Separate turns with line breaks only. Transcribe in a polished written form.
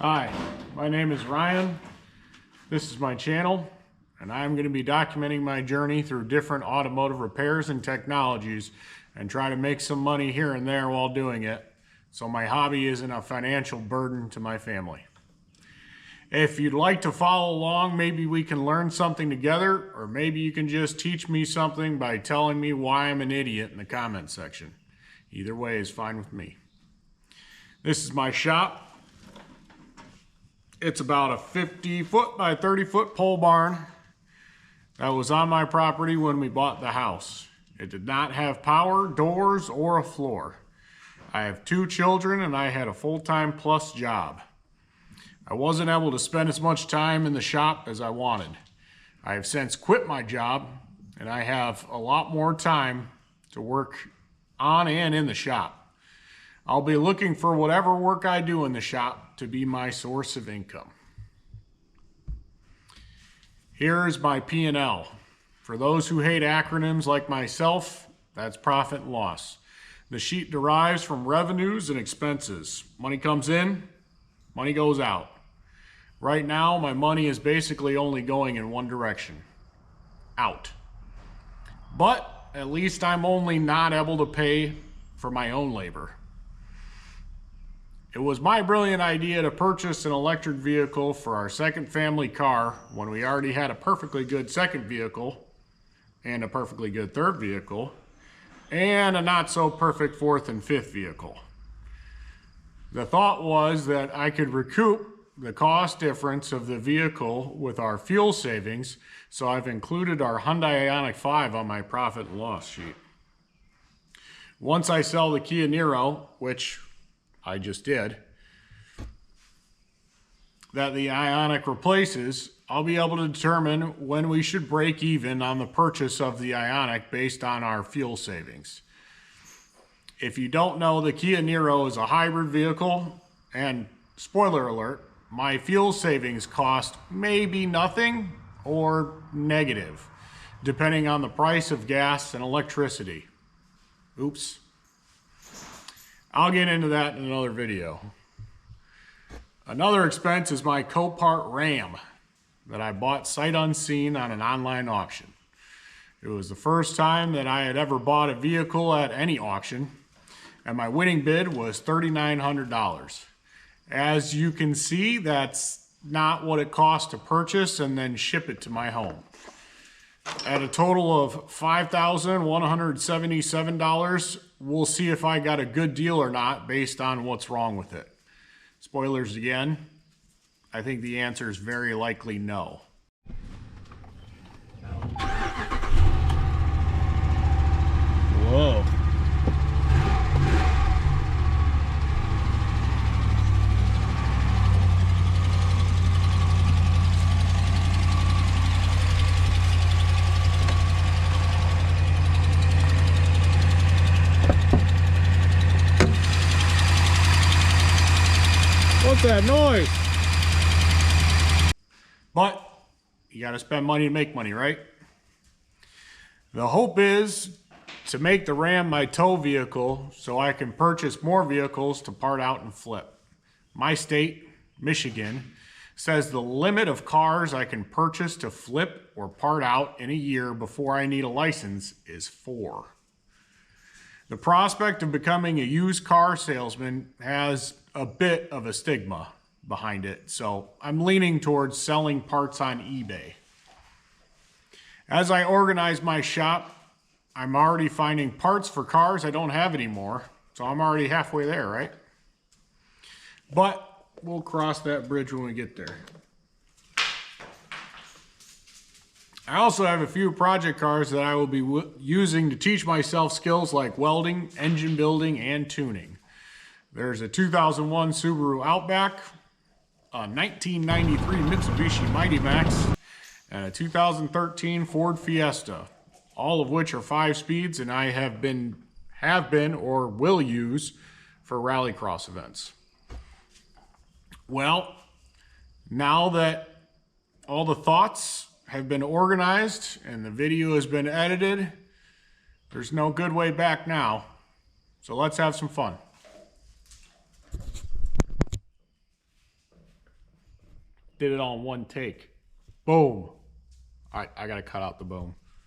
Hi, my name is Ryan. This is my channel, and I'm going to be documenting my journey through different automotive repairs and technologies and try to make some money here and there while doing it, so my hobby isn't a financial burden to my family. If you'd like to follow along, maybe we can learn something together, or maybe you can just teach me something by telling me why I'm an idiot in the comment section. Either way is fine with me. This is my shop. It's about a 50-foot by 30-foot pole barn that was on my property when we bought the house. It did not have power, doors, or a floor. I have 2 children and I had a full-time plus job. I wasn't able to spend as much time in the shop as I wanted. I have since quit my job and I have a lot more time to work on and in the shop. I'll be looking for whatever work I do in the shop to be my source of income. Here is my P&L. For those who hate acronyms like myself, that's profit and loss. The sheet derives from revenues and expenses. Money comes in, money goes out. Right now, my money is basically only going in one direction, out. But at least I'm only not able to pay for my own labor. It was my brilliant idea to purchase an electric vehicle for our second family car when we already had a perfectly good second vehicle and a perfectly good third vehicle and a not so perfect fourth and fifth vehicle. The thought was that I could recoup the cost difference of the vehicle with our fuel savings, so I've included our Hyundai Ioniq 5 on my profit and loss sheet. Once I sell the Kia Niro, which I just did, that the Ioniq replaces, I'll be able to determine when we should break even on the purchase of the Ioniq based on our fuel savings. If you don't know, the Kia Niro is a hybrid vehicle, and spoiler alert, my fuel savings cost may be nothing or negative, depending on the price of gas and electricity. Oops. I'll get into that in another video. Another expense is my Copart Ram that I bought sight unseen on an online auction. It was the first time that I had ever bought a vehicle at any auction, and my winning bid was $3,900. As you can see, that's not what it cost to purchase and then ship it to my home. At a total of $5,177, we'll see if I got a good deal or not based on what's wrong with it. Spoilers again, I think the answer is very likely no. Whoa. What's that noise? But you gotta spend money to make money, right? The hope is to make the Ram my tow vehicle so I can purchase more vehicles to part out and flip. My state, Michigan, says the limit of cars I can purchase to flip or part out in a year before I need a license is 4. The prospect of becoming a used car salesman has a bit of a stigma behind it, so I'm leaning towards selling parts on eBay. As I organize my shop, I'm already finding parts for cars I don't have anymore, so I'm already halfway there, right? But we'll cross that bridge when we get there. I also have a few project cars that I will be using to teach myself skills like welding, engine building, and tuning. There's a 2001 Subaru Outback, a 1993 Mitsubishi Mighty Max, and a 2013 Ford Fiesta, all of which are 5 speeds and I have been or will use for rallycross events. Well, now that all the thoughts have been organized and the video has been edited, there's no good way back now. So let's have some fun. Did it all in one take. Boom. I gotta cut out the boom.